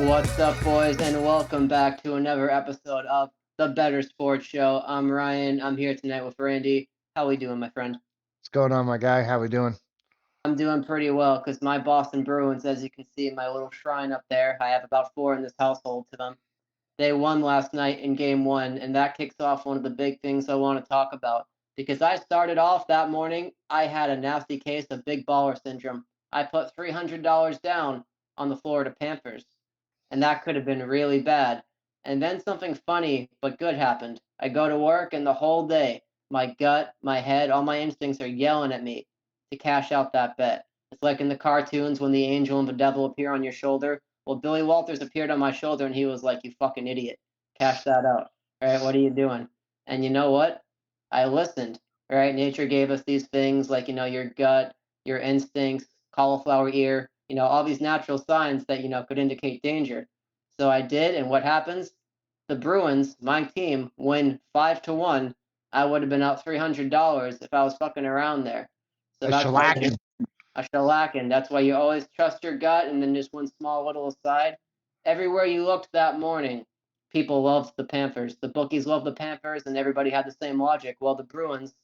What's up, boys, and welcome back to another episode of the Bettor Sports Show. I'm Ryan. I'm here tonight with Randy. How we doing, my friend? What's going on, my guy? How we doing? I'm doing pretty well because my Boston Bruins, as you can see in my little shrine up there, I have about four in this household to them. They won last night in game one, and that kicks off one of the big things I want to talk about. Because I started off that morning, I had a nasty case of big baller syndrome. I put $300 down on the Florida Panthers, and that could have been really bad. And then something funny but good happened. I go to work, and the whole day, my gut, my head, all my instincts are yelling at me to cash out that bet. It's like in the cartoons when the angel and the devil appear on your shoulder. Well, Billy Walters appeared on my shoulder and he was like, "You fucking idiot. Cash that out. All right, what are you doing?" And you know what? I listened. All right, nature gave us these things like, your gut, your instincts, cauliflower ear, all these natural signs that, could indicate danger. So I did, and what happens? The Bruins, my team, win 5-1. I would have been out $300 if I was fucking around there. So A that's why shellacking. a shellacking. That's why you always trust your gut. And then just one small little aside. Everywhere you looked that morning, people loved the Panthers. The bookies loved the Panthers, and everybody had the same logic. Well, the Bruins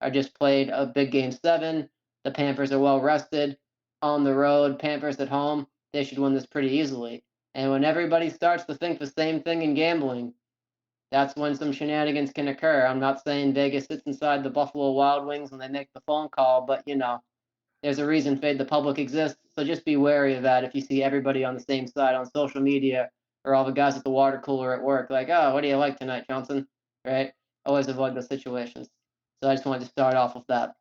are just played a big game seven. The Panthers are well rested on the road. Panthers at home, they should win this pretty easily. And when everybody starts to think the same thing in gambling, that's when some shenanigans can occur. I'm not saying Vegas sits inside the Buffalo Wild Wings when they make the phone call, but there's a reason Fade the Public exists. So just be wary of that if you see everybody on the same side on social media or all the guys at the water cooler at work, like, "Oh, what do you like tonight, Johnson?" Right? Always avoid those situations. So I just wanted to start off with that.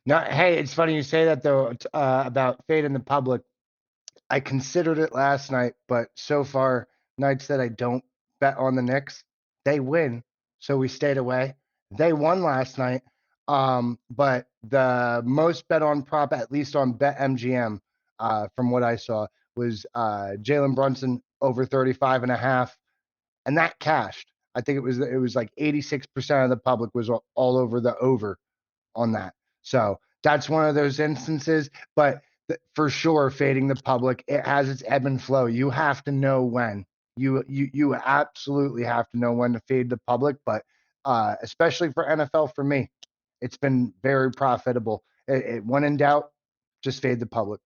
No, hey, it's funny you say that though about fade in the public. I considered it last night, but so far nights that I don't bet on the Knicks, they win, so we stayed away. They won last night, but the most bet on prop, at least on BetMGM, from what I saw, was Jalen Brunson over 35.5, and that cashed. I think it was like 86% of the public was all over the over on that. So that's one of those instances, but for sure, fading the public, it has its ebb and flow. You have to know when. You absolutely have to know when to fade the public, but especially for NFL, for me, it's been very profitable. When in doubt, just fade the public.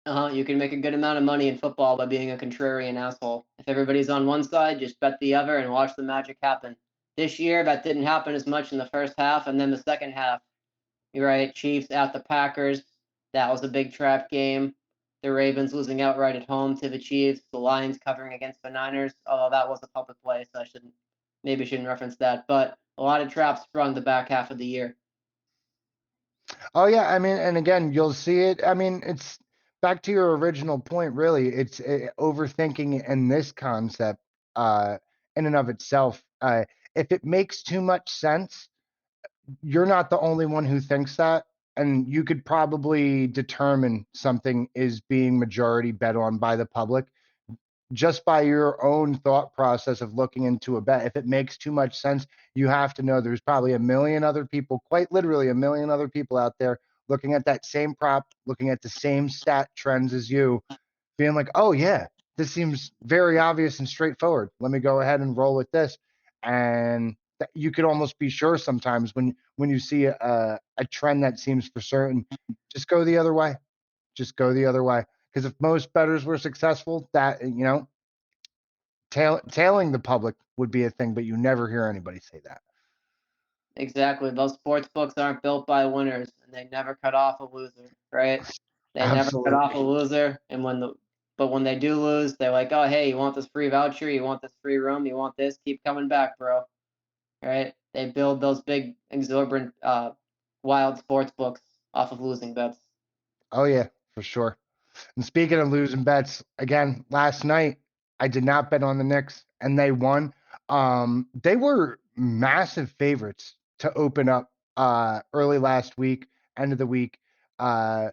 You can make a good amount of money in football by being a contrarian asshole. If everybody's on one side, just bet the other and watch the magic happen. This year, that didn't happen as much in the first half, and then the second half, you're right, Chiefs at the Packers. That was a big trap game. The Ravens losing outright at home to the Chiefs. The Lions covering against the Niners. Although that was a public play, so I shouldn't reference that. But a lot of traps sprung the back half of the year. Oh yeah, I mean, and again, you'll see it. I mean, it's back to your original point. Really, it's overthinking in this concept, uh, in and of itself. If it makes too much sense, you're not the only one who thinks that, and you could probably determine something is being majority bet on by the public just by your own thought process of looking into a bet. If it makes too much sense, you have to know there's probably a million other people, quite literally a million other people out there looking at that same prop, looking at the same stat trends as you, being like, oh, yeah, this seems very obvious and straightforward. Let me go ahead and roll with this. And you could almost be sure sometimes when you see a trend that seems for certain, just go the other way. Just go the other way. Because if most bettors were successful, that, tailing the public would be a thing, but you never hear anybody say that. Exactly. Those sports books aren't built by winners, and they never cut off a loser, right? They never cut off a Absolutely. loser, and when they do lose, they're like, "Oh, hey, you want this free voucher? You want this free room? You want this? Keep coming back, bro." Right? They build those big, exorbitant, wild sports books off of losing bets. Oh, yeah, for sure. And speaking of losing bets, again, last night I did not bet on the Knicks and they won. They were massive favorites to open up early last week, end of the week, uh,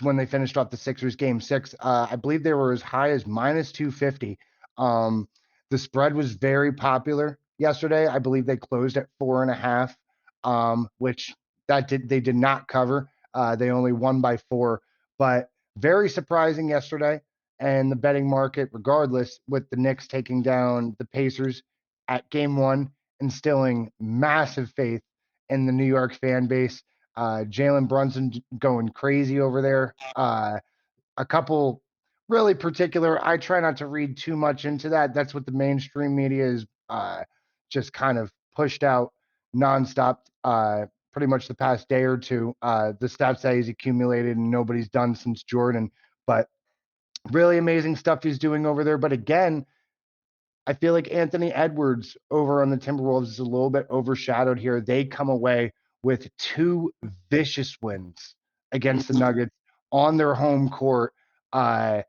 when they finished off the Sixers game six. I believe they were as high as minus 250. Um, the spread was very popular yesterday. I believe they closed at 4.5, which they did not cover. They only won by 4. But very surprising yesterday, and the betting market, regardless, with the Knicks taking down the Pacers at game one, instilling massive faith in the New York fan base. Jalen Brunson going crazy over there. A couple really particular. I try not to read too much into that. That's what the mainstream media is just kind of pushed out nonstop. Pretty much the past day or two, the stats that he's accumulated and nobody's done since Jordan. But really amazing stuff he's doing over there. But again, I feel like Anthony Edwards over on the Timberwolves is a little bit overshadowed here. They come away with two vicious wins against the Nuggets on their home court. Uh,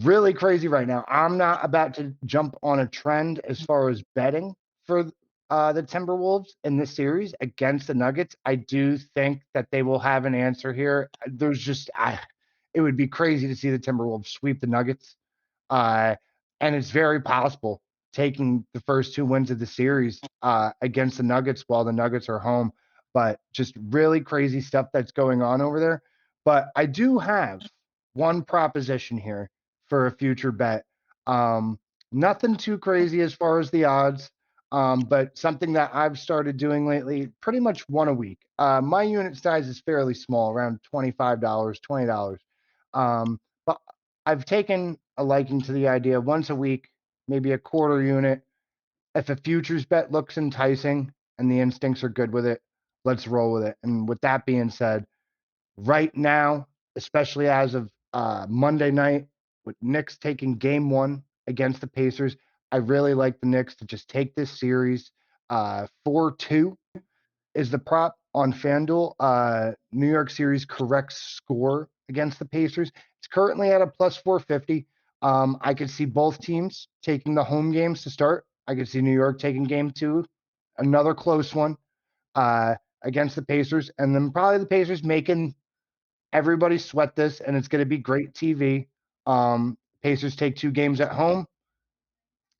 really crazy right now. I'm not about to jump on a trend as far as betting for the Timberwolves in this series against the Nuggets. I do think that they will have an answer here. It would be crazy to see the Timberwolves sweep the Nuggets. Uh, and it's very possible taking the first two wins of the series against the Nuggets while the Nuggets are home. But just really crazy stuff that's going on over there. But I do have one proposition here for a future bet. Um, Nothing too crazy as far as the odds, but something that I've started doing lately, pretty much one a week. My unit size is fairly small, around $25, $20. But I've taken a liking to the idea once a week, maybe a quarter unit. If a futures bet looks enticing and the instincts are good with it, let's roll with it. And with that being said, right now, especially as of Monday night, with Knicks taking game one against the Pacers, I really like the Knicks to just take this series 4-2 is the prop on FanDuel. New York Series correct score against the Pacers. It's currently at a plus 450. I could see both teams taking the home games to start. I could see New York taking game two, another close one against the Pacers, and then probably the Pacers making everybody sweat this, and it's going to be great TV. Pacers take two games at home,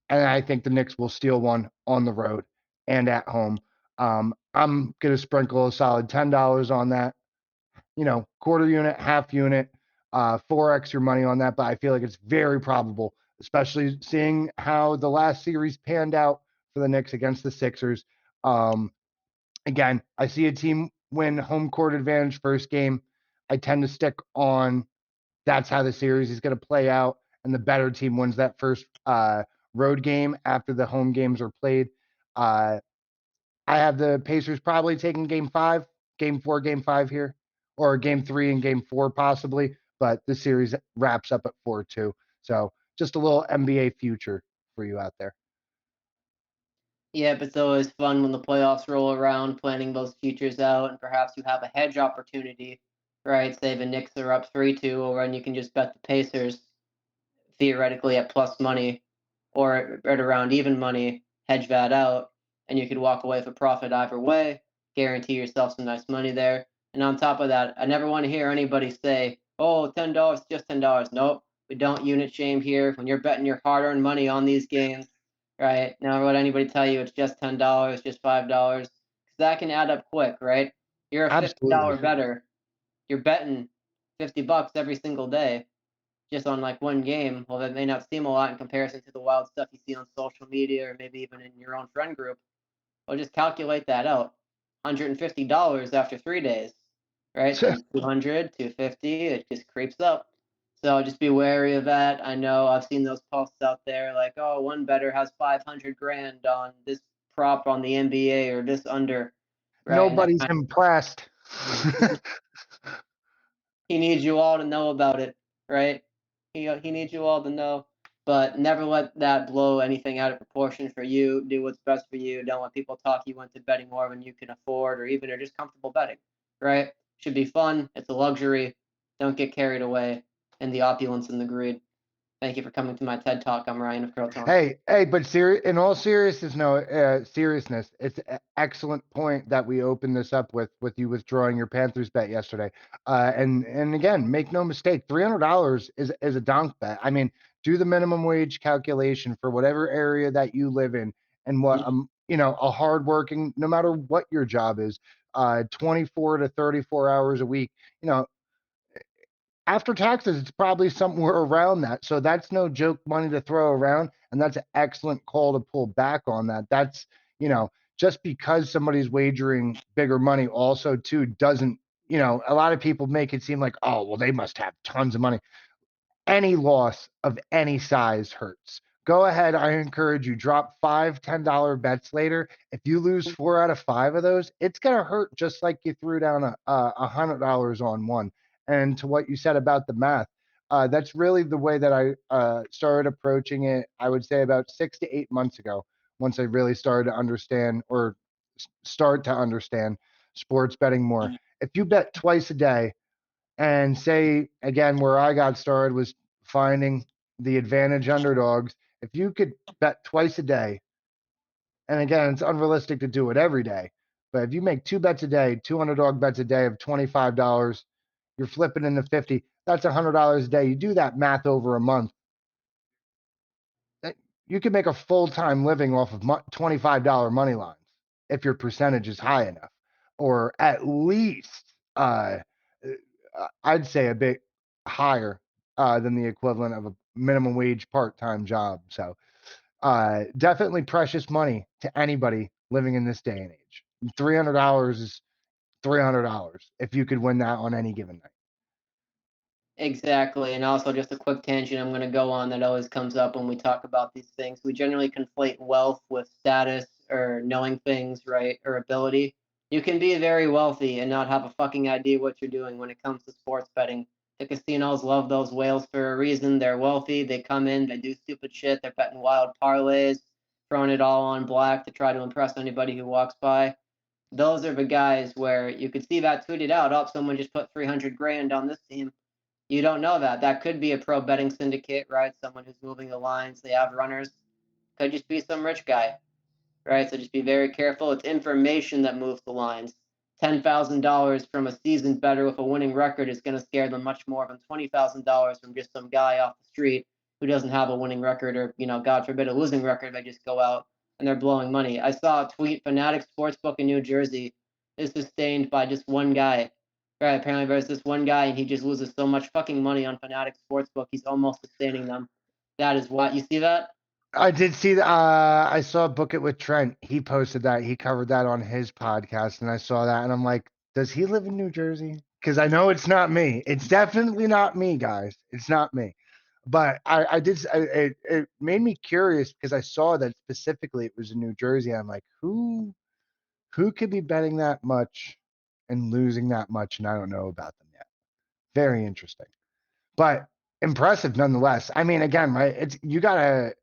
and I think the Knicks will steal one on the road and at home. I'm going to sprinkle a solid $10 on that. Quarter unit, half unit, 4x your money on that. But I feel like it's very probable, especially seeing how the last series panned out for the Knicks against the Sixers. Again, I see a team win home court advantage first game. I tend to stick on that's how the series is going to play out, and the better team wins that first road game after the home games are played. I have the Pacers probably taking game four, game five here, or game three and game four possibly, but the series wraps up at 4-2. So just a little NBA future for you out there. Yeah, but it's always fun when the playoffs roll around, planning those futures out, and perhaps you have a hedge opportunity, right? Say the Knicks are up 3-2, or and you can just bet the Pacers theoretically at plus money or at around even money, hedge that out, and you could walk away with a profit either way, guarantee yourself some nice money there. And on top of that, I never want to hear anybody say, oh, $10, just $10. Nope, we don't unit shame here. When you're betting your hard earned money on these games, right? Never let anybody tell you it's just $10, just $5, because that can add up quick, right? You're a $50 Absolutely. better. You're betting $50 every single day just on like one game. Well, that may not seem a lot in comparison to the wild stuff you see on social media or maybe even in your own friend group. Well, just calculate that out. $150 after 3 days, right? Then 200, 250, it just creeps up. So just be wary of that. I know I've seen those posts out there like, oh, one better has 500 grand on this prop on the NBA or this under, right? And that Nobody's kind impressed. of, he needs you all to know about it, right? He needs you all to know, but never let that blow anything out of proportion for you. Do what's best for you. Don't let people talk you into betting more than you can afford, or even are just comfortable betting, right? Should be fun. It's a luxury. Don't get carried away in the opulence and the greed. Thank you for coming to my TED Talk. I'm Ryan of Croton. Hey, but in all seriousness, seriousness, it's an excellent point that we opened this up with you withdrawing your Panthers bet yesterday. And again, make no mistake, $300 is a donk bet. I mean, do the minimum wage calculation for whatever area that you live in, and what a hardworking, no matter what your job is, 24 to 34 hours a week, you know, after taxes, it's probably somewhere around that. So that's no joke money to throw around. And that's an excellent call to pull back on that. That's, just because somebody's wagering bigger money also too doesn't, a lot of people make it seem like, oh, well, they must have tons of money. Any loss of any size hurts. Go ahead. I encourage you, drop $5, $10 bets later. If you lose 4 out of 5 of those, it's going to hurt just like you threw down $100 on one. And to what you said about the math, that's really the way that I started approaching it, I would say about 6 to 8 months ago, once I really started to understand or start to understand sports betting more. If you bet twice a day, and say again, where I got started was finding the advantage underdogs. If you could bet twice a day, and again, it's unrealistic to do it every day, but if you make 2 bets a day, two underdog bets a day of $25, you're flipping into 50. That's $100 a day. You do that math over a month, you can make a full-time living off of $25 money lines if your percentage is high enough, or at least I'd say a bit higher than the equivalent of a minimum wage part-time job. So definitely precious money to anybody living in this day and age. $300 is $300 if you could win that on any given night. Exactly. And also, just a quick tangent I'm going to go on that always comes up when we talk about these things. We generally conflate wealth with status or knowing things, right? Or ability. You can be very wealthy and not have a fucking idea what you're doing when it comes to sports betting. The casinos love those whales for a reason. They're wealthy. They come in, they do stupid shit. They're betting wild parlays, throwing it all on black to try to impress anybody who walks by. Those are the guys where you could see that tweeted out. Oh, someone just put 300 grand on this team. You don't know that. That could be a pro betting syndicate, right? Someone who's moving the lines. They have runners. Could just be some rich guy, right? So just be very careful. It's information that moves the lines. $10,000 from a seasoned bettor with a winning record is going to scare them much more than $20,000 from just some guy off the street who doesn't have a winning record or, God forbid, a losing record. They just go out and they're blowing money. I saw a tweet: Fanatic Sportsbook in New Jersey is sustained by just one guy. Right, apparently there's this one guy and he just loses so much fucking money on Fanatic Sportsbook, he's almost sustaining them. That is what you see that? I did see that. I saw Book It with Trent. He posted that. He covered that on his podcast, and I saw that, and I'm like, does he live in New Jersey? Because I know it's not me. It's definitely not me, guys. It's not me. But I did. It made me curious because I saw that specifically it was in New Jersey. I'm like, who could be betting that much and losing that much, and I don't know about them yet. Very interesting, but impressive nonetheless. I mean, again, right? It's you gotta.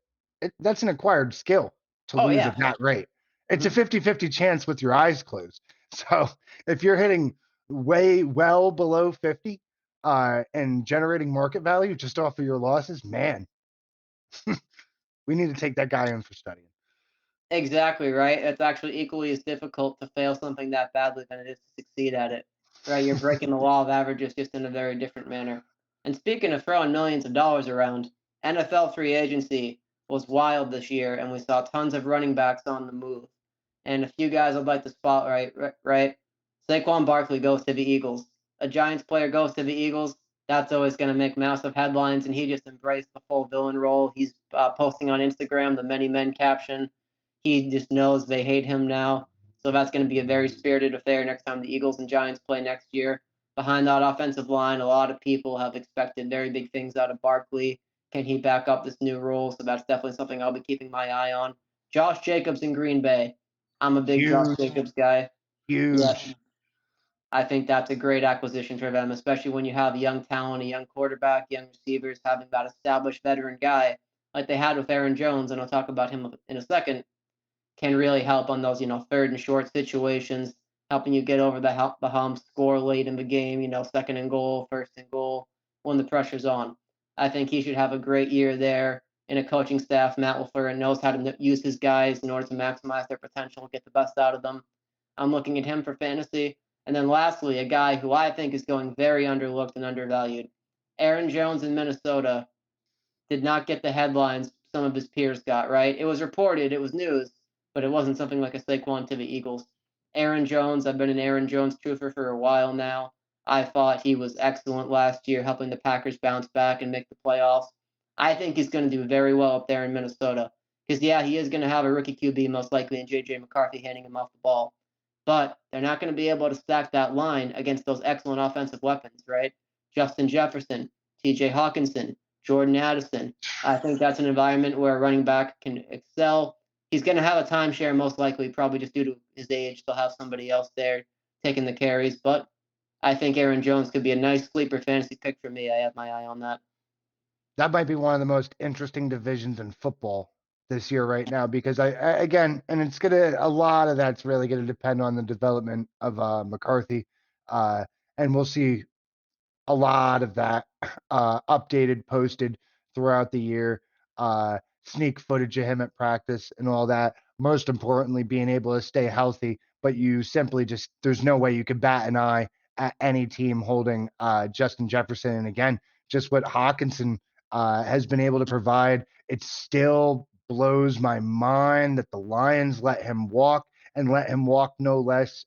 That's an acquired skill to Oh lose yeah. at that rate. It's a Mhm. 50-50 chance with your eyes closed. So if you're hitting way well below 50 and generating market value just off of your losses, man, we need to take that guy in for studying. Exactly, right? It's actually equally as difficult to fail something that badly than it is to succeed at it. Right? You're breaking the law of averages just in a very different manner. And speaking of throwing millions of dollars around, NFL free agency was wild this year, and we saw tons of running backs on the move. And a few guys I'd like to spotlight, right? Saquon Barkley goes to the Eagles. A Giants player goes to the Eagles. That's always going to make massive headlines, and he just embraced the full villain role. He's posting on Instagram the many men caption. He just knows they hate him now. So that's going to be a very spirited affair next time the Eagles and Giants play next year. Behind that offensive line, a lot of people have expected very big things out of Barkley. Can he back up this new role? So that's definitely something I'll be keeping my eye on. Josh Jacobs in Green Bay. I'm a big Josh Huge, Jacobs guy. Yes, huge. I think that's a great acquisition for them, especially when you have young talent, a young quarterback, young receivers, having that established veteran guy like they had with Aaron Jones, and I'll talk about him in a second, can really help on those, third and short situations, helping you get over the hump, score late in the game, second and goal, first and goal, when the pressure's on. I think he should have a great year there. In a coaching staff, Matt LaFleur knows how to use his guys in order to maximize their potential, get the best out of them. I'm looking at him for fantasy. And then lastly, a guy who I think is going very underlooked and undervalued. Aaron Jones in Minnesota did not get the headlines some of his peers got, right? It was reported, it was news, but it wasn't something like a Saquon to the Eagles. Aaron Jones, I've been an Aaron Jones truther for a while now. I thought he was excellent last year, helping the Packers bounce back and make the playoffs. I think he's going to do very well up there in Minnesota. Because, yeah, he is going to have a rookie QB, most likely, in J.J. McCarthy handing him off the ball. But they're not going to be able to stack that line against those excellent offensive weapons, right? Justin Jefferson, T.J. Hawkinson, Jordan Addison. I think that's an environment where a running back can excel. He's going to have a timeshare, most likely, probably just due to his age. They'll have somebody else there taking the carries. But I think Aaron Jones could be a nice sleeper fantasy pick for me. I have my eye on that. That might be one of the most interesting divisions in football this year right now because I again, and it's gonna a lot of that's really gonna depend on the development of McCarthy, and we'll see a lot of that updated, posted throughout the year. Sneak footage of him at practice and all that. Most importantly, being able to stay healthy, but you simply just there's no way you could bat an eye at any team holding Justin Jefferson. And again, just what Hawkinson has been able to provide, it still blows my mind that the Lions let him walk and let him walk no less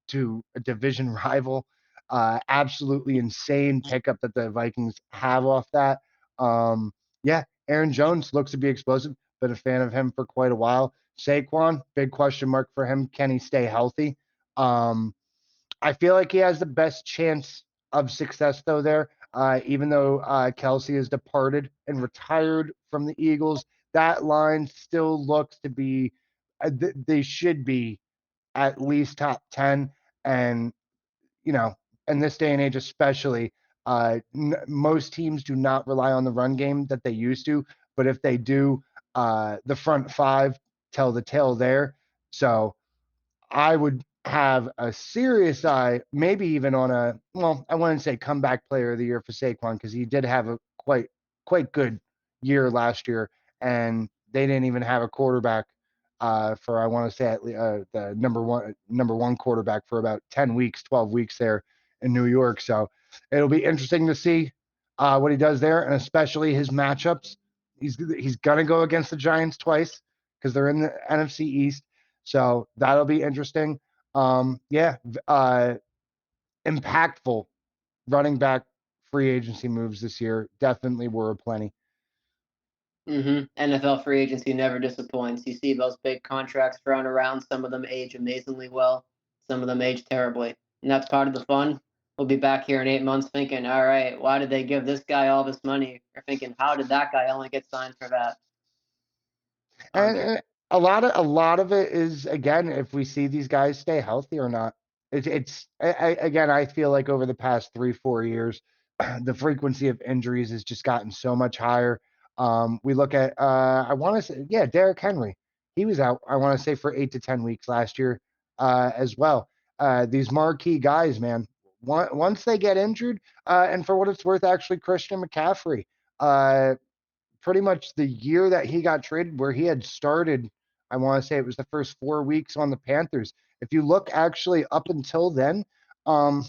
to a division rival. Absolutely insane pickup that the Vikings have off that. Yeah, Aaron Jones looks to be explosive. Been a fan of him for quite a while. Saquon, big question mark for him. Can he stay healthy? I feel like he has the best chance of success though there. Even though Kelsey has departed and retired from the Eagles, that line still looks to be. They should be at least top 10, and you know, in this day and age, especially, most teams do not rely on the run game that they used to. But if they do, the front five tell the tale there. So I would have a serious eye, maybe even on a well, I wouldn't say comeback player of the year for Saquon because he did have a quite good year last year, and they didn't even have a quarterback for I want to say the number one quarterback for about 10 weeks, 12 weeks there in New York. So it'll be interesting to see what he does there, and especially his matchups. He's gonna go against the Giants twice because they're in the NFC East. So that'll be interesting. Yeah, impactful running back free agency moves this year definitely were plenty. NFL free agency never disappoints. You see those big contracts thrown around. Some of them age amazingly well. Some of them age terribly. And that's part of the fun. We'll be back here in 8 months thinking, all right, why did they give this guy all this money? Or thinking, how did that guy only get signed for that? And a lot of it is again if we see these guys stay healthy or not. Again I feel like over the past 3-4 years, the frequency of injuries has just gotten so much higher. We look at I want to say yeah Derrick Henry, he was out I want to say for 8 to 10 weeks last year as well. These marquee guys, man, once they get injured, and for what it's worth, actually Christian McCaffrey. Uh, Pretty much the year that he got traded, where he had started, I want to say it was the first 4 weeks on the Panthers. If you look actually up until then, um,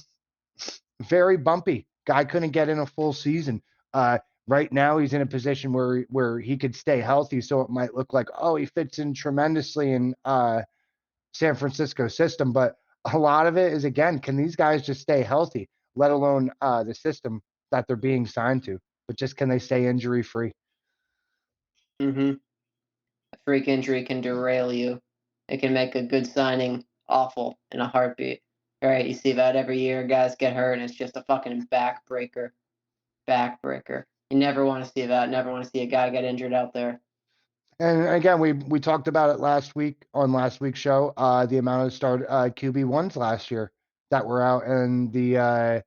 very bumpy. Guy couldn't get in a full season. Right now, he's in a position where he could stay healthy, so it might look like he fits in tremendously in San Francisco system. But a lot of it is again, can these guys just stay healthy? Let alone the system that they're being signed to, but just can they stay injury free? Mm-hmm. A freak injury can derail you. It can make a good signing awful in a heartbeat. Right? You see that every year. Guys get hurt, and it's just a fucking backbreaker. Backbreaker. You never want to see that. Never want to see a guy get injured out there. And again, we talked about it last week on last week's show. The amount of start QB1s last year that were out, and the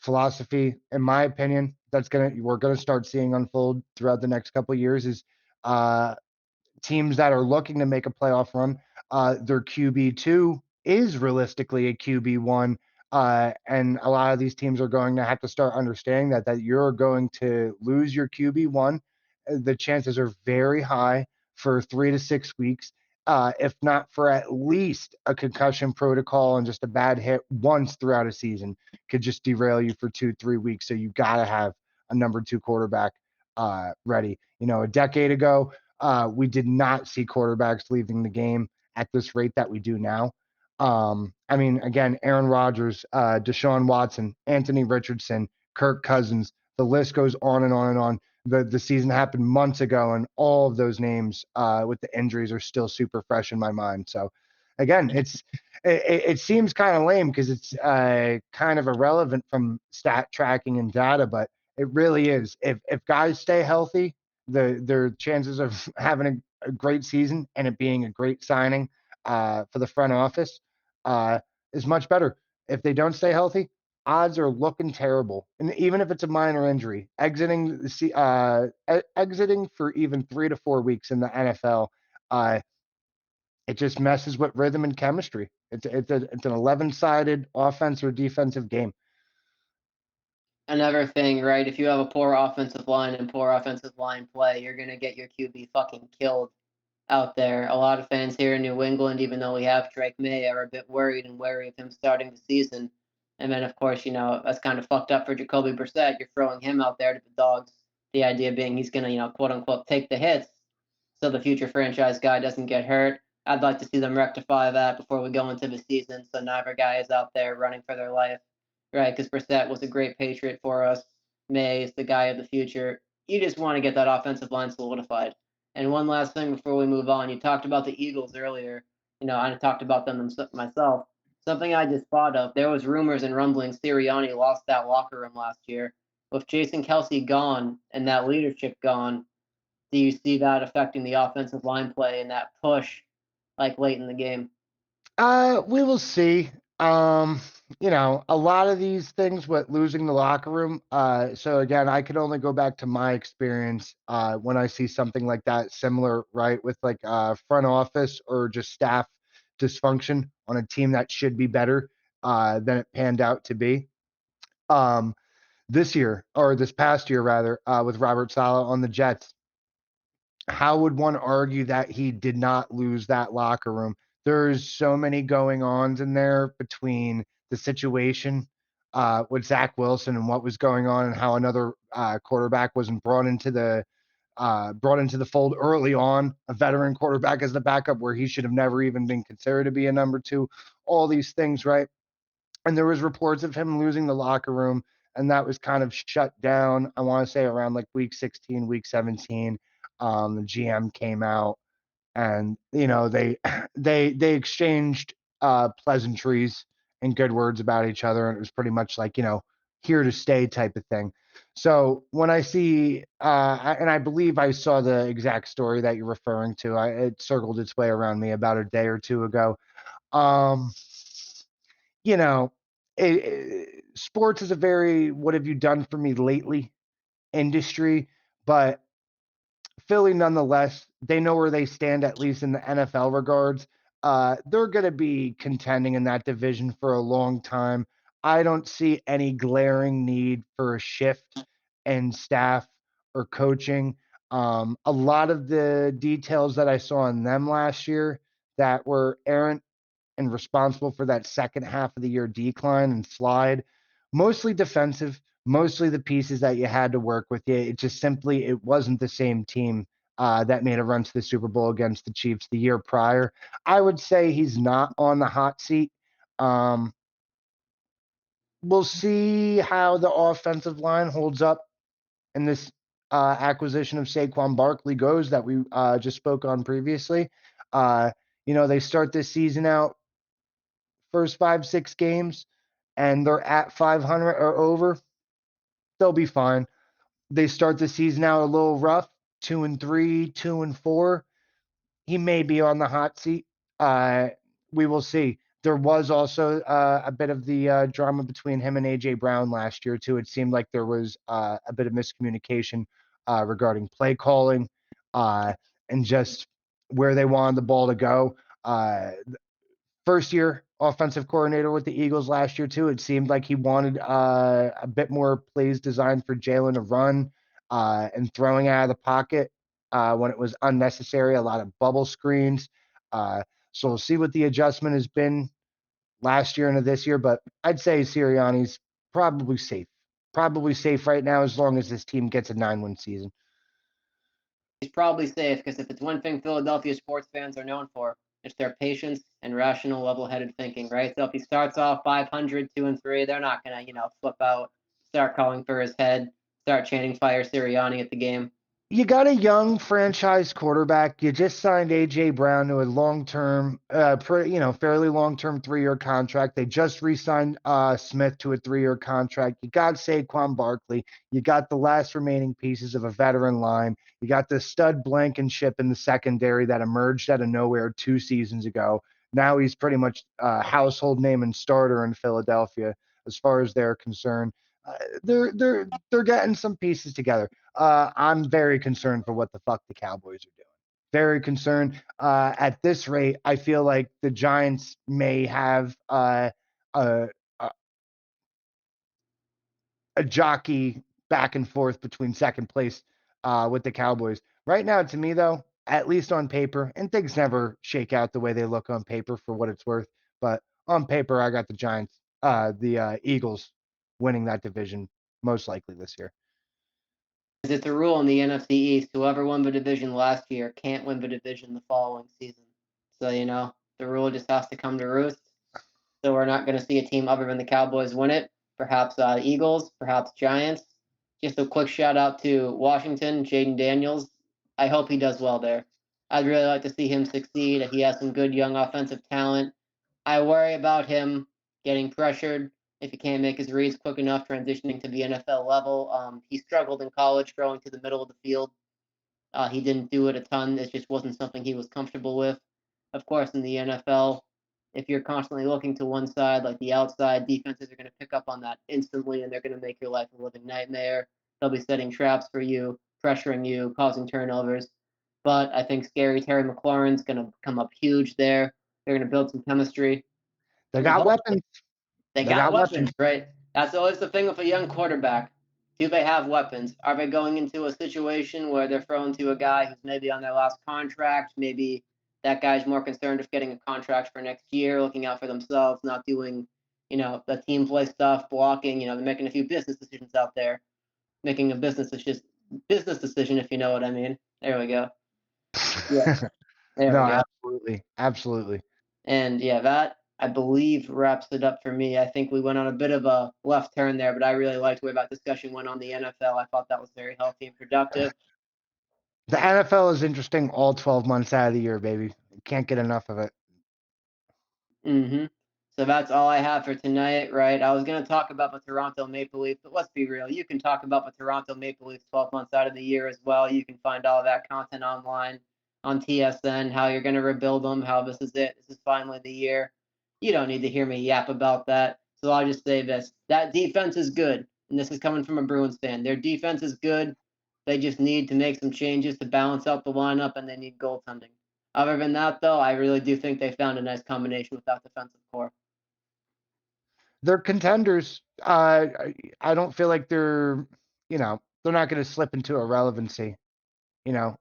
philosophy, in my opinion, we're gonna start seeing unfold throughout the next couple of years is uh, teams that are looking to make a playoff run, their QB2 is realistically a QB1. And a lot of these teams are going to have to start understanding that you're going to lose your QB1. The chances are very high for 3 to 6 weeks, if not for at least a concussion protocol and just a bad hit once throughout a season could just derail you for 2, 3 weeks. So you got to have a number two quarterback ready. A decade ago, we did not see quarterbacks leaving the game at this rate that we do now. I mean, again, Aaron Rodgers, Deshaun Watson, Anthony Richardson, Kirk Cousins. The list goes on and on and on. The season happened months ago, and all of those names with the injuries are still super fresh in my mind. So, again, it seems kind of lame because it's kind of irrelevant from stat tracking and data, but it really is. If guys stay healthy, their chances of having a great season and it being a great signing for the front office uh, is much better. If they don't stay healthy, odds are looking terrible. And even if it's a minor injury, exiting for even 3 to 4 weeks in the NFL, uh, it just messes with rhythm and chemistry. It's an 11-sided offense or defensive game. Another thing, right? If you have a poor offensive line and poor offensive line play, you're gonna get your QB fucking killed out there. A lot of fans here in New England, even though we have Drake May, are a bit worried and wary of him starting the season. And then, of course, that's kind of fucked up for Jacoby Brissett. You're throwing him out there to the dogs. The idea being he's going to, quote unquote, take the hits so the future franchise guy doesn't get hurt. I'd like to see them rectify that before we go into the season so neither guy is out there running for their life, right? Because Brissett was a great Patriot for us. May is the guy of the future. You just want to get that offensive line solidified. And one last thing before we move on, you talked about the Eagles earlier. I talked about them myself. Something I just thought of, there was rumors and rumblings Sirianni lost that locker room last year. With Jason Kelsey gone and that leadership gone, do you see that affecting the offensive line play and that push like late in the game? We will see. A lot of these things with losing the locker room. So again, I could only go back to my experience when I see something like that similar, right, with like front office or just staff dysfunction on a team that should be better than it panned out to be. Um, this year or this past year rather, with Robert Saleh on the Jets, how would one argue that he did not lose that locker room? There's so many going ons in there between the situation with Zach Wilson and what was going on, and how another quarterback wasn't brought into the fold early on, a veteran quarterback as the backup where he should have never even been considered to be a number two. All these things, right? And there was reports of him losing the locker room, and that was kind of shut down. I want to say around like week 16, week 17. The GM came out, and they they exchanged pleasantries and good words about each other, and it was pretty much like here to stay type of thing. So when I see, and I believe I saw the exact story that you're referring to, it circled its way around me about a day or two ago. Um, you know, sports is a very "what have you done for me lately" industry, but Philly, nonetheless, they know where they stand, at least in the NFL regards. They're going to be contending in that division for a long time. I don't see any glaring need for a shift in staff or coaching. A lot of the details that I saw in them last year that were errant and responsible for that second half of the year decline and slide, mostly defensive, mostly the pieces that you had to work with. It just simply it wasn't the same team that made a run to the Super Bowl against the Chiefs the year prior. I would say he's not on the hot seat. Um, we'll see how the offensive line holds up in this acquisition of Saquon Barkley goes that we just spoke on previously. Uh, they start this season out first 5, 6 games, and they're at 500 or over, they'll be fine. They start the season out a little rough, 2-3, 2-4. He may be on the hot seat. Uh, we will see. There was also a bit of the drama between him and AJ Brown last year too. It seemed like there was a bit of miscommunication regarding play calling uh, and just where they wanted the ball to go. First year offensive coordinator with the Eagles last year too. It seemed like he wanted a bit more plays designed for Jalen to run and throwing out of the pocket when it was unnecessary. A lot of bubble screens. So we'll see what the adjustment has been last year into this year. But I'd say Sirianni's probably safe. Probably safe right now as long as this team gets a 9-win season. He's probably safe because if it's one thing Philadelphia sports fans are known for, It's their patience and rational, level-headed thinking, right? So if he starts off 500, 2-3, they're not gonna, flip out, start calling for his head, start chanting "Fire Sirianni" at the game. You got a young franchise quarterback. You just signed AJ Brown to a long-term, fairly long-term 3-year contract. They just re-signed Smith to a 3-year contract. You got Saquon Barkley. You got the last remaining pieces of a veteran line. You got the stud Blankenship in the secondary that emerged out of nowhere 2 seasons ago. Now he's pretty much a household name and starter in Philadelphia as far as they're concerned. They're getting some pieces together. I'm very concerned for what the fuck the Cowboys are doing. Very concerned. At this rate, I feel like the Giants may have a, a a jockey back and forth between second place with the Cowboys. Right now, to me though, at least on paper, and things never shake out the way they look on paper for what it's worth, but on paper, I got the Giants, the Eagles winning that division most likely this year. It's a rule in the NFC East: whoever won the division last year can't win the division the following season. So the rule just has to come to roost. So we're not going to see a team other than the Cowboys win it. Perhaps Eagles, perhaps Giants. Just a quick shout out to Washington, Jaden Daniels. I hope he does well there. I'd really like to see him succeed. He has some good young offensive talent. I worry about him getting pressured if he can't make his reads quick enough, transitioning to the NFL level. He struggled in college throwing to the middle of the field. He didn't do it a ton. It just wasn't something he was comfortable with. Of course, in the NFL, if you're constantly looking to one side, like the outside, defenses are going to pick up on that instantly, and they're going to make your life a living nightmare. They'll be setting traps for you, pressuring you, causing turnovers. But I think scary Terry McLaurin's going to come up huge there. They're going to build some chemistry. They And got hopefully, weapons. they They got got weapons, weapons. right? That's always the thing with a young quarterback. Do they have weapons? Are they going into a situation where they're thrown to a guy who's maybe on their last contract? Maybe that guy's more concerned with getting a contract for next year, looking out for themselves, not doing, the team play stuff, blocking. They're making a few business decisions out there, making a business decision, if you know what I mean. There we go. Yeah, there No, we go. absolutely. Absolutely. And yeah, that I believe wraps it up for me. I think we went on a bit of a left turn there, but I really liked the way that discussion went on the NFL. I thought that was very healthy and productive. The NFL is interesting all 12 months out of the year, baby. Can't get enough of it. hmm So that's all I have for tonight, right? I was going to talk about the Toronto Maple Leafs, but let's be real. You can talk about the Toronto Maple Leafs 12 months out of the year as well. You can find all that content online on TSN, how you're going to rebuild them, how this is it. This is finally the year. You don't need to hear me yap about that. So I'll just say this: that defense is good. And this is coming from a Bruins fan. Their defense is good. They just need to make some changes to balance out the lineup, and they need goaltending. Other than that, though, I really do think they found a nice combination with that defensive core. They're contenders. I don't feel like they're not going to slip into irrelevancy,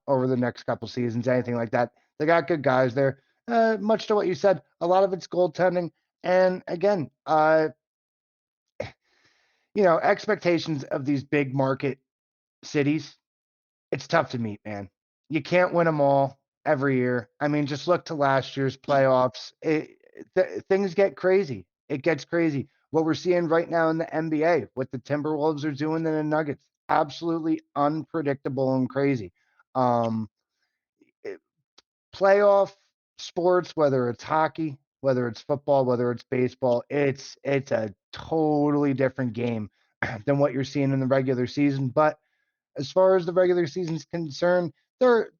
over the next couple seasons, anything like that. They got good guys there. Much to what you said, a lot of it's goaltending. And again, expectations of these big market cities, it's tough to meet, man. You can't win them all every year. I mean, just look to last year's playoffs. Things get crazy. It gets crazy. What we're seeing right now in the NBA, what the Timberwolves are doing in the Nuggets, absolutely unpredictable and crazy. Um, Playoff sports, whether it's hockey, whether it's football, whether it's baseball, it's a totally different game than what you're seeing in the regular season. But as far as the regular season's concerned, they're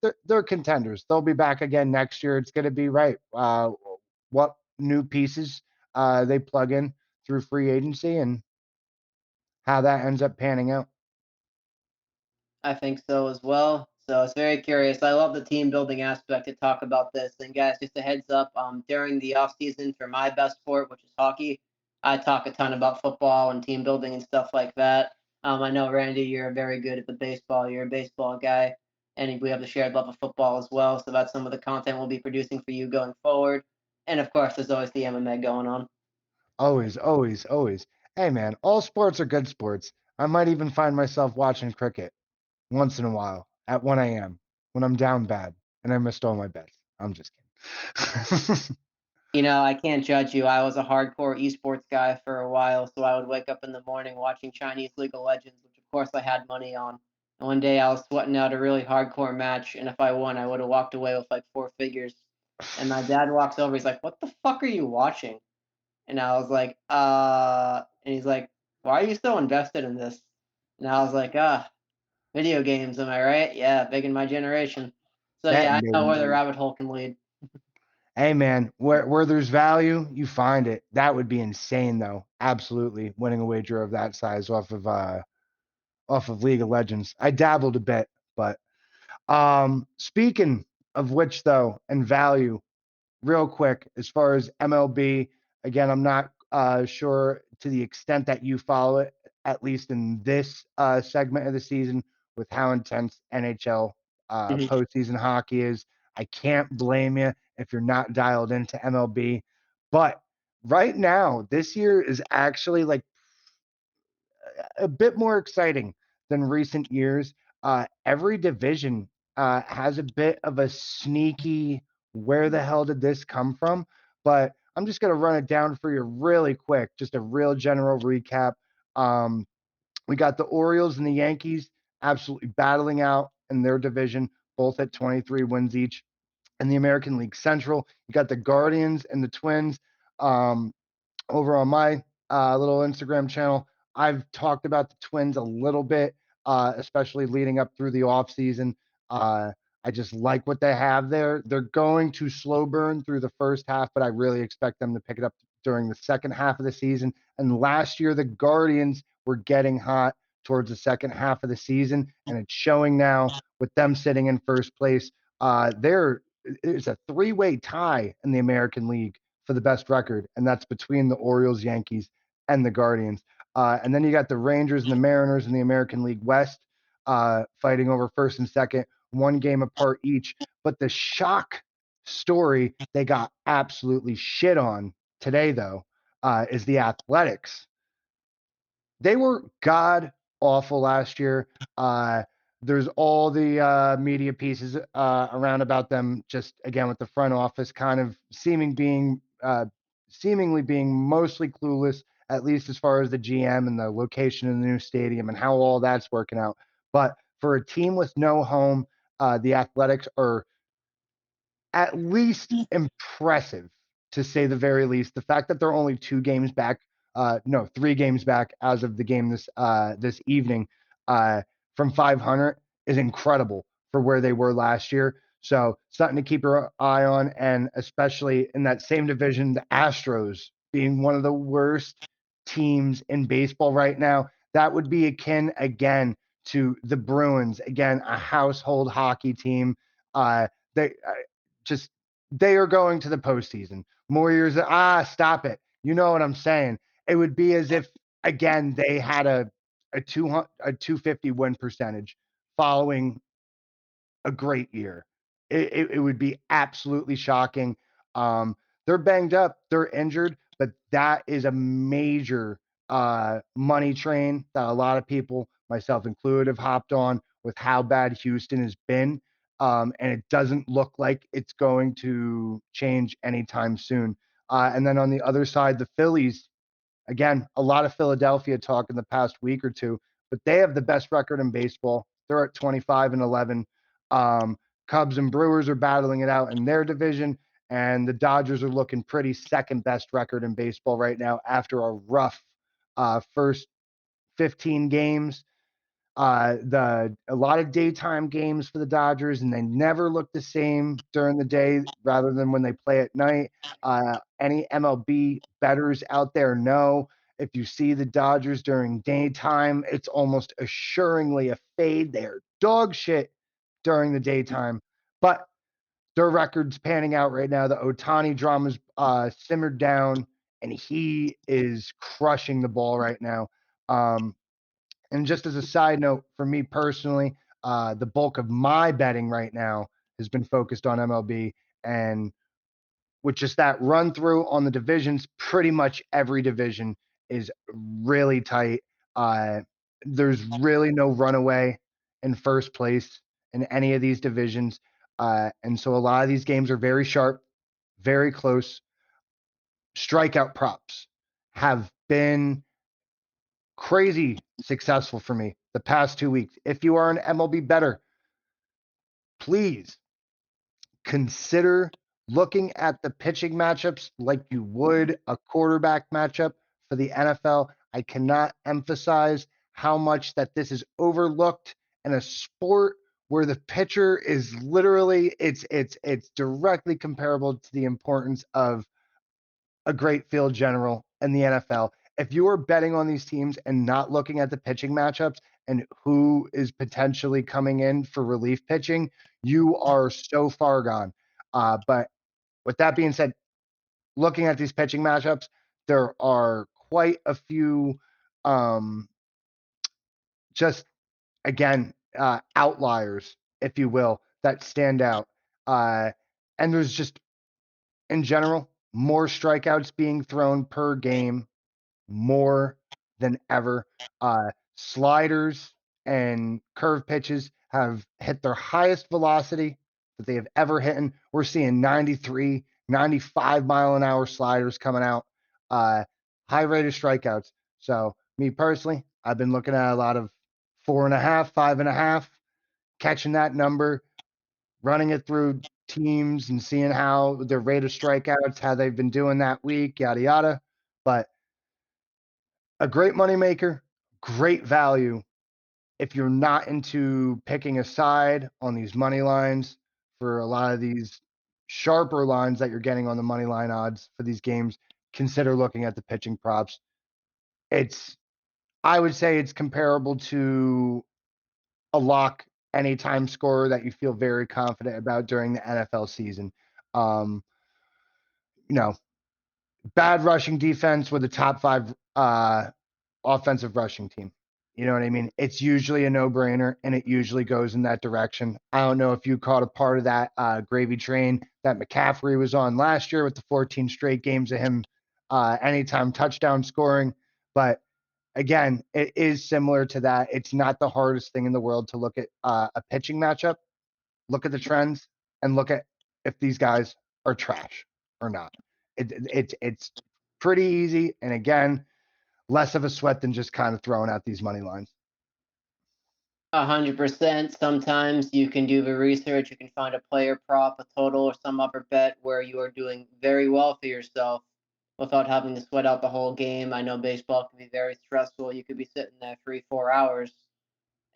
contenders. They'll be back again next year. It's going to be right. What new pieces they plug in through free agency and how that ends up panning out. I think so as well. So it's very curious. I love the team building aspect to talk about this. And guys, just a heads up, during the off season for my best sport, which is hockey, I talk a ton about football and team building and stuff like that. I know Randy, you're very good at the baseball. You're a baseball guy, and we have the shared love of football as well. So that's some of the content we'll be producing for you going forward. And of course, there's always the MMA going on. Always, always, always. Hey, man, all sports are good sports. I might even find myself watching cricket once in a while at 1 a.m. when I'm down bad and I missed all my bets. I'm just kidding. I can't judge you. I was a hardcore esports guy for a while, so I would wake up in the morning watching Chinese League of Legends, which of course I had money on. And one day I was sweating out a really hardcore match, and if I won, I would have walked away with like four figures. And my dad walks over, he's like, "What the fuck are you watching?" And I was like, and he's like, "Why are you so invested in this?" And I was like, video games, am I right? Yeah, big in my generation. So That yeah, I know where the baby. rabbit hole can lead. Hey man, where there's value, you find it. That would be insane though. Absolutely, winning a wager of that size off of League of Legends. I dabbled a bit, but speaking of which though, and value, real quick, as far as MLB, again, I'm not sure to the extent that you follow it, at least in this segment of the season, with how intense NHL Mhm. postseason hockey is. I can't blame you if you're not dialed into MLB. But right now, this year is actually like a bit more exciting than recent years. Every division has a bit of a sneaky, where the hell did this come from? But I'm just going to run it down for you really quick, just a real general recap. Um, we got the Orioles and the Yankees absolutely battling out in their division, both at 23 wins each. In the American League Central, you got the Guardians and the Twins. Um, Over on my little Instagram channel, I've talked about the Twins a little bit, especially leading up through the off season. I just like what they have there. They're going to slow burn through the first half, but I really expect them to pick it up during the second half of the season. And last year, the Guardians were getting hot towards the second half of the season, and it's showing now with them sitting in first place. There is a three-way tie in the American League for the best record, and that's between the Orioles, Yankees, and the Guardians. And then you got the Rangers and the Mariners in the American League West fighting over first and second, one game apart each. But the shock story they got absolutely shit on today, though, is the Athletics. They were god awful last year. Uh, there's all the media pieces around about them, just again with the front office kind of seemingly being mostly clueless, at least as far as the GM and the location of the new stadium and how all that's working out. But for a team with no home, the Athletics are at least impressive, to say the very least. The fact that they're only 2 games back, no, 3 games back as of the game this evening, from 500 is incredible for where they were last year. So something to keep your eye on, and especially in that same division, the Astros being one of the worst teams in baseball right now. That would be akin again to the Bruins, again a household hockey team. They just they are going to the postseason. More years, stop it. You know what I'm saying? It would be as if again they had a 250 win percentage following a great year. It would be absolutely shocking. They're banged up, they're injured, but that is a major money train that a lot of people, myself included, have hopped on with how bad Houston has been. And it doesn't look like it's going to change anytime soon. And then on the other side, the Phillies, again, a lot of Philadelphia talk in the past week or two, but they have the best record in baseball. They're at 25-11. Um, Cubs and Brewers are battling it out in their division, and the Dodgers are looking pretty second best record in baseball right now after a rough first 15 games. A lot of daytime games for the Dodgers, and they never look the same during the day rather than when they play at night. Any MLB bettors out there know if you see the Dodgers during daytime, it's almost assuringly a fade. They're dog shit during the daytime, but their record's panning out right now. The Otani drama's simmered down, and he is crushing the ball right now. Um, and just as a side note, for me personally, the bulk of my betting right now has been focused on MLB. And with just that run through on the divisions, pretty much every division is really tight. Uh, there's really no runaway in first place in any of these divisions. And so a lot of these games are very sharp. very close. Strikeout props have been crazy successful for me the past 2 weeks. If you are an MLB bettor, please consider looking at the pitching matchups like you would a quarterback matchup for the NFL. I cannot emphasize how much that this is overlooked in a sport where the pitcher is literally it's directly comparable to the importance of a great field general in the NFL. If you are betting on these teams and not looking at the pitching matchups and who is potentially coming in for relief pitching, you are so far gone. But with that being said, looking at these pitching matchups, there are quite a few just again outliers, if you will, that stand out. And there's just in general more strikeouts being thrown per game more than ever. Sliders and curve pitches have hit their highest velocity that they have ever hit. We're seeing 93, 95 mile an hour sliders coming out. High rate of strikeouts. So me personally, I've been looking at a lot of 4.5, 5.5, catching that number, running it through teams and seeing how their rate of strikeouts, how they've been doing that week, yada yada. But a great moneymaker, great value if you're not into picking a side on these money lines for a lot of these sharper lines that you're getting on the money line odds for these games. Consider looking at the pitching props. I would say it's comparable to a lock anytime scorer that you feel very confident about during the NFL season. Um, you know, bad rushing defense with a top 5 offensive rushing team. You know what I mean? It's usually a no-brainer, and it usually goes in that direction. I don't know if you caught a part of that gravy train that McCaffrey was on last year with the 14 straight games of him anytime touchdown scoring. But again, it is similar to that. It's not the hardest thing in the world to look at a pitching matchup, look at the trends, and look at if these guys are trash or not. It's pretty easy, and again, less of a sweat than just kind of throwing out these money lines. 100%. Sometimes you can do the research. You can find a player prop, a total, or some other bet where you are doing very well for yourself without having to sweat out the whole game. I know baseball can be very stressful. You could be sitting there 3, 4 hours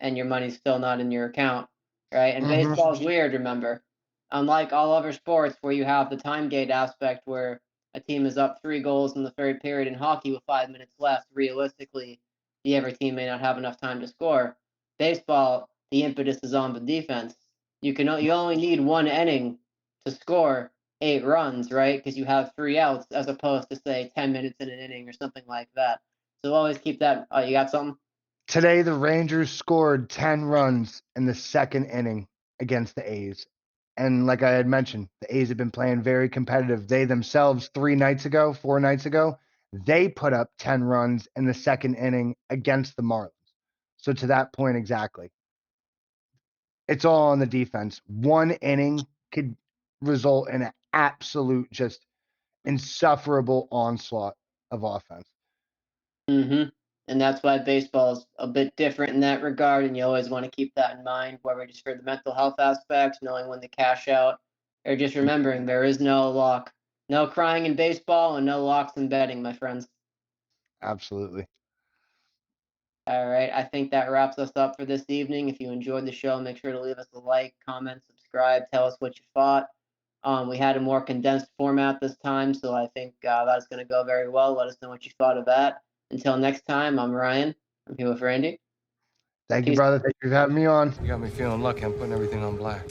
and your money's still not in your account, right? And baseball is weird, remember. Unlike all other sports where you have the time gate aspect where a team is up 3 goals in the third period in hockey with 5 minutes left, realistically, the other team may not have enough time to score. Baseball, the impetus is on the defense. You only need one inning to score 8 runs, right? Because you have 3 outs as opposed to say 10 minutes in an inning or something like that. So always keep that. You got something? Today, the Rangers scored 10 runs in the second inning against the A's. And like I had mentioned, the A's have been playing very competitive. They themselves, 4 nights ago, they put up 10 runs in the second inning against the Marlins. So to that point exactly, it's all on the defense. One inning could result in an absolute just insufferable onslaught of offense. Mm-hmm. And that's why baseball is a bit different in that regard, and you always want to keep that in mind, whether just for the mental health aspects, knowing when to cash out, or just remembering there is no lock. No crying in baseball and no locks in betting, my friends. Absolutely. All right, I think that wraps us up for this evening. If you enjoyed the show, make sure to leave us a like, comment, subscribe, tell us what you thought. We had a more condensed format this time, so I think that's going to go very well. Let us know what you thought of that. Until next time, I'm Ryan. I'm here with Randy. Thank you, Peace. brother. Thank you for having me on. You got me feeling lucky. I'm putting everything on black.